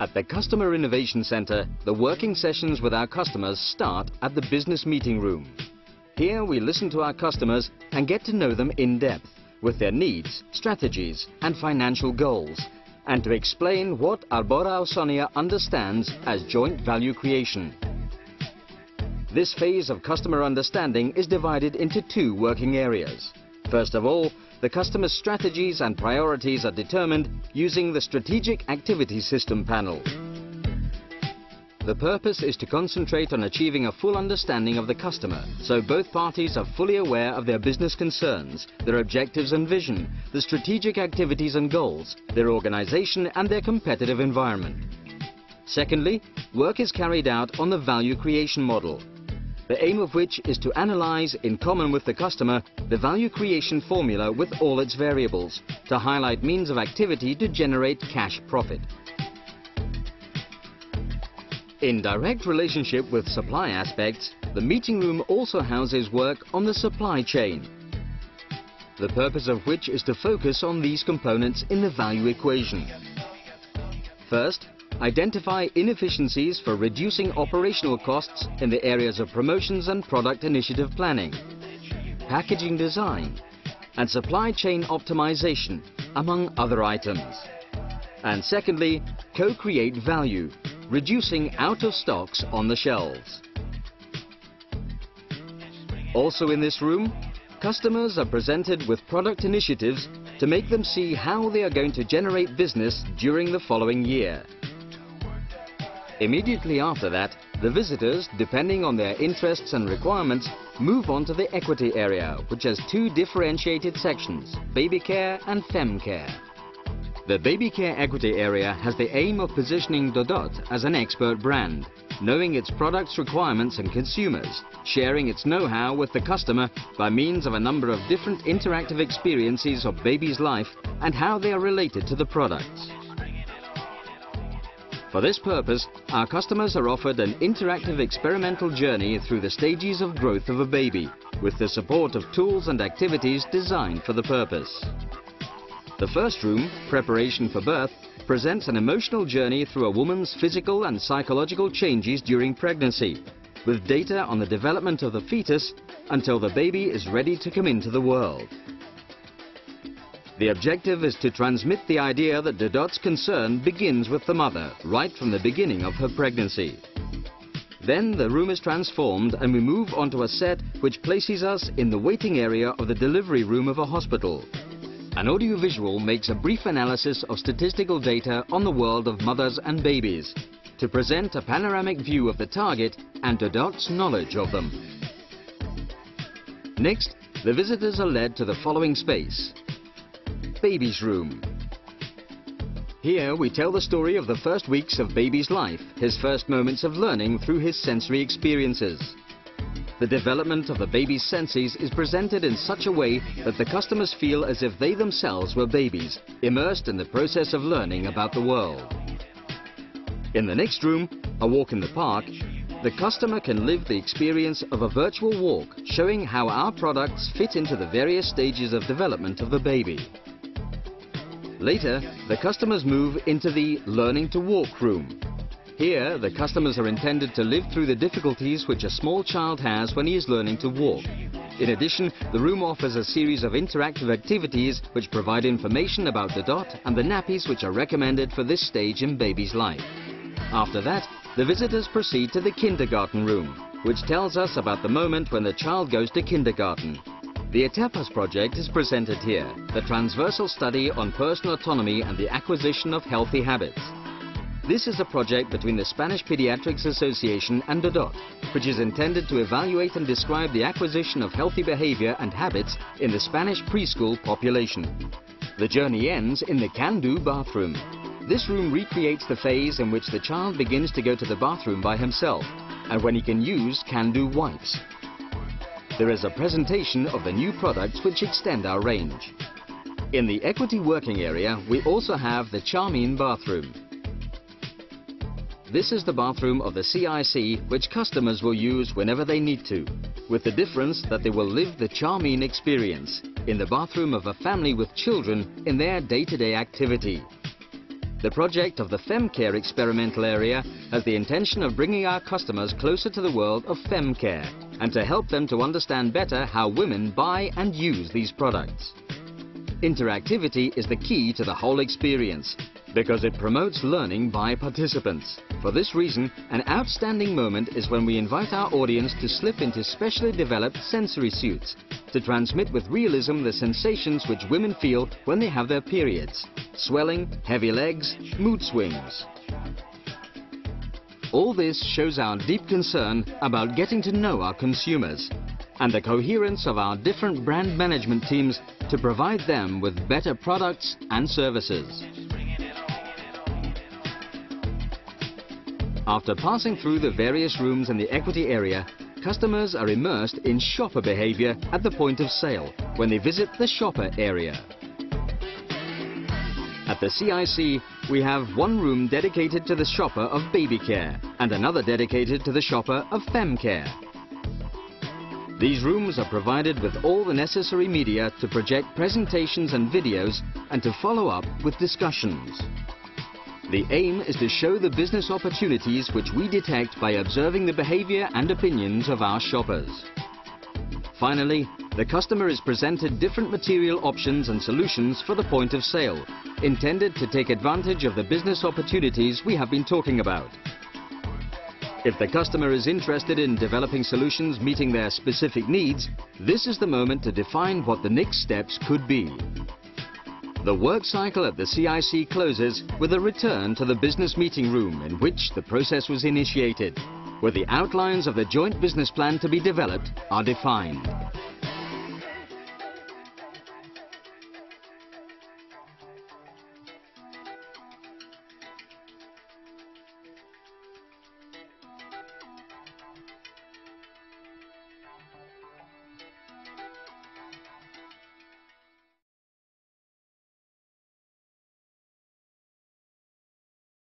At the Customer Innovation Center, the working sessions with our customers start at the business meeting room. Here we listen to our customers and get to know them in depth with their needs, strategies and financial goals, and to explain what Arbora Ausonia understands as joint value creation. This phase of customer understanding is divided into two working areas. First of all, the customer's strategies and priorities are determined using the Strategic Activity System panel. The purpose is to concentrate on achieving a full understanding of the customer, so both parties are fully aware of their business concerns, their objectives and vision, the strategic activities and goals, their organization and their competitive environment. Secondly, work is carried out on the value creation model, the aim of which is to analyze, in common with the customer, the value creation formula with all its variables, to highlight means of activity to generate cash profit. In direct relationship with supply aspects, the meeting room also houses work on the supply chain, the purpose of which is to focus on these components in the value equation. First, identify inefficiencies for reducing operational costs in the areas of promotions and product initiative planning, packaging design, and supply chain optimization, among other items. And secondly, co-create value, reducing out of stocks on the shelves. Also in this room, customers are presented with product initiatives to make them see how they are going to generate business during the following year. Immediately after that, the visitors, depending on their interests and requirements, move on to the equity area, which has two differentiated sections, baby care and fem care. The baby care equity area has the aim of positioning Dodot as an expert brand, knowing its products' requirements and consumers, sharing its know-how with the customer by means of a number of different interactive experiences of baby's life and how they are related to the products. For this purpose, our customers are offered an interactive experimental journey through the stages of growth of a baby, with the support of tools and activities designed for the purpose. The first room, Preparation for Birth, presents an emotional journey through a woman's physical and psychological changes during pregnancy, with data on the development of the fetus until the baby is ready to come into the world. The objective is to transmit the idea that Dodot's concern begins with the mother, right from the beginning of her pregnancy. Then the room is transformed and we move onto a set which places us in the waiting area of the delivery room of a hospital. An audiovisual makes a brief analysis of statistical data on the world of mothers and babies, to present a panoramic view of the target and Dodot's knowledge of them. Next, the visitors are led to the following space. Baby's room. Here we tell the story of the first weeks of baby's life, his first moments of learning through his sensory experiences. The development of the baby's senses is presented in such a way that the customers feel as if they themselves were babies, immersed in the process of learning about the world. In the next room, A Walk in the Park, the customer can live the experience of a virtual walk, showing how our products fit into the various stages of development of the baby. Later, the customers move into the Learning to Walk room. Here, the customers are intended to live through the difficulties which a small child has when he is learning to walk. In addition, the room offers a series of interactive activities which provide information about Dodot and the nappies which are recommended for this stage in baby's life. After that, the visitors proceed to the kindergarten room, which tells us about the moment when the child goes to kindergarten. The Etapas project is presented here, the transversal study on personal autonomy and the acquisition of healthy habits. This is a project between the Spanish Pediatrics Association and Dodot, which is intended to evaluate and describe the acquisition of healthy behavior and habits in the Spanish preschool population. The journey ends in the can-do bathroom. This room recreates the phase in which the child begins to go to the bathroom by himself, and when he can use can-do wipes. There is a presentation of the new products which extend our range. In the equity working area, we also have the Charmine bathroom. This is the bathroom of the CIC which customers will use whenever they need to, with the difference that they will live the Charmine experience in the bathroom of a family with children in their day-to-day activity. The project of the FemCare experimental area has the intention of bringing our customers closer to the world of FemCare and to help them to understand better how women buy and use these products. Interactivity is the key to the whole experience because it promotes learning by participants. For this reason, an outstanding moment is when we invite our audience to slip into specially developed sensory suits to transmit with realism the sensations which women feel when they have their periods: swelling, heavy legs, mood swings. All this shows our deep concern about getting to know our consumers and the coherence of our different brand management teams to provide them with better products and services. After passing through the various rooms in the equity area, customers are immersed in shopper behavior at the point of sale when they visit the shopper area. At the CIC, we have one room dedicated to the shopper of baby care and another dedicated to the shopper of FemCare. These rooms are provided with all the necessary media to project presentations and videos and to follow up with discussions. The aim is to show the business opportunities which we detect by observing the behavior and opinions of our shoppers. Finally, the customer is presented different material options and solutions for the point of sale, intended to take advantage of the business opportunities we have been talking about. If the customer is interested in developing solutions meeting their specific needs, this is the moment to define what the next steps could be. The work cycle at the CIC closes with a return to the business meeting room in which the process was initiated, where the outlines of the joint business plan to be developed are defined.